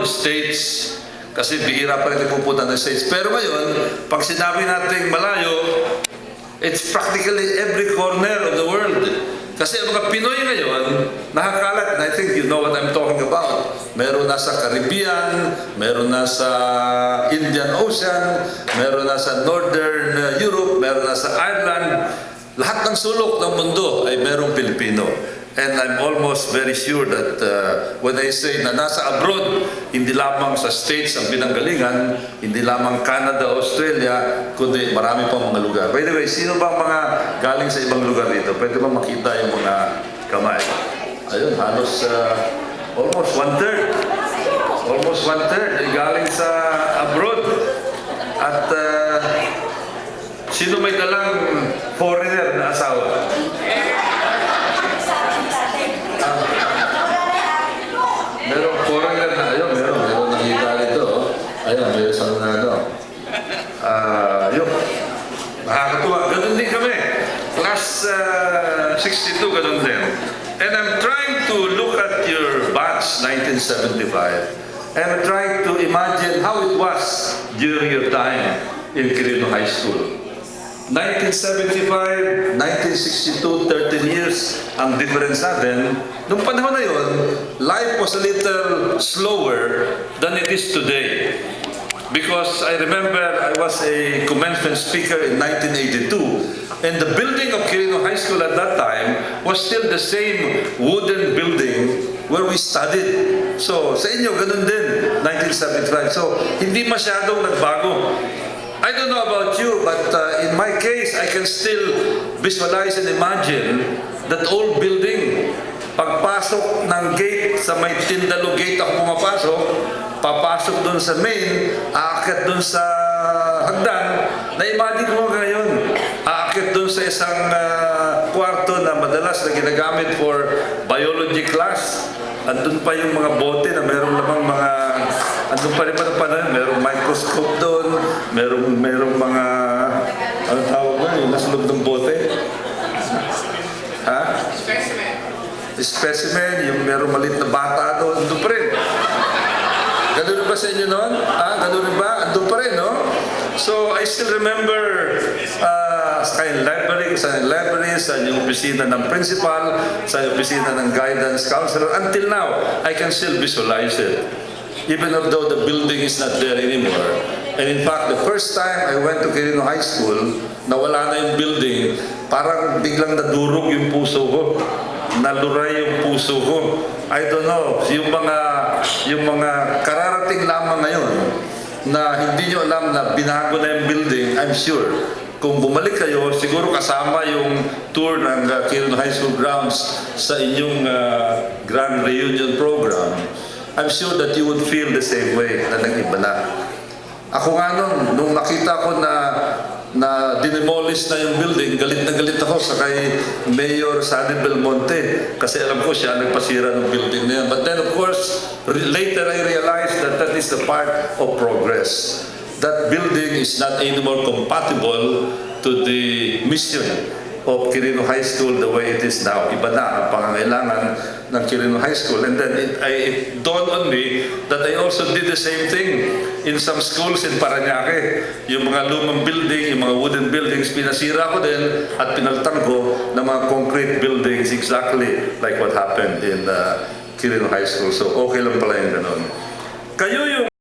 States, kasi bihira pa rin pupunta ng States. Pero ngayon, pag sinabi natin malayo, it's practically every corner of the world. Kasi ang mga Pinoy ngayon, nakakalat, and I think you know what I'm talking about. Meron nasa Caribbean, meron nasa Indian Ocean, meron nasa Northern Europe, meron nasa Ireland. Lahat ng sulok ng mundo ay merong Pilipino. And I'm almost very sure that when I say na nasa abroad, hindi lamang sa States ang pinanggalingan, hindi lamang Canada, Australia, kundi marami pang mga lugar. By the way, sino bang mga galing sa ibang lugar dito? Pwede ba makita yung mga kamay? Ayun, halos almost one-third. Almost one-third ay galing sa abroad. At sino may dalang foreigner na asawa? Merong foreigner na, ayun, meron nakita nito. Ayun, may isang na ano. Yun. Nakakatuwa. Ganun din kami. Class 62, ganun din. And I'm trying to look at your batch, 1975. And I'm trying to imagine how it was during your time in Quirino High School. 1975, 1962, 13 years ang difference natin. Noong panahon na yun, life was a little slower than it is today. Because I remember I was a commencement speaker in 1982, and the building of Quirino High School at that time was still the same wooden building where we studied. So, sa inyo, ganun din, 1975. So, hindi masyadong nagbago. I don't know about you, but in my case, I can still visualize and imagine that old building. Pagpasok ng gate, sa may Tindalo gate ako pumapasok, papasok doon sa main, aakyat doon sa hagdan, na-imagine ko ngayon, aakyat doon sa isang kwarto na madalas na ginagamit for biology class. Andun pa yung mga bote na merong lamang mga, andun pa rin pa merong microscope doon, merong mga, ano tawag ba, yung nasa loob ng bote? Ha? Specimen, yung merong maliit na bata doon, andun pa rin. Ganun ba sa inyo noon? Ganun rin ba? Andun pa rin, no? So, I still remember sa library, sa yung opisina ng principal, sa opisina ng guidance counselor. Until now, I can still visualize it. Even though the building is not there anymore. And in fact, the first time I went to Quirino High School, nawala na yung building, parang biglang nadurog yung puso ko. Naluray yung puso ko. I don't know, yung mga kararating lamang ngayon na hindi nyo alam na binago na yung building, I'm sure. Kung bumalik kayo, siguro kasama yung tour ng Quirino High School grounds sa inyong Grand Reunion program, I'm sure that you would feel the same way na nag-iba na. Ako nga nung nakita ko na dinemolish na yung building, galit na galit ako sa kay Mayor Sunny Belmonte kasi alam ko siya nagpasira ng building na yan. But then of course, later I realized that that is the part of progress. That building is not anymore compatible to the mission of Quirino High School the way it is now. Iba na ang pangangailangan ng Quirino High School. And then it dawned on me that I also did the same thing in some schools in Parañaque. Yung mga lumang building, yung mga wooden buildings, pinasira ko din at pinalitan ko ng mga concrete buildings exactly like what happened in Quirino High School. So okay lang pala yung ganun. Kayo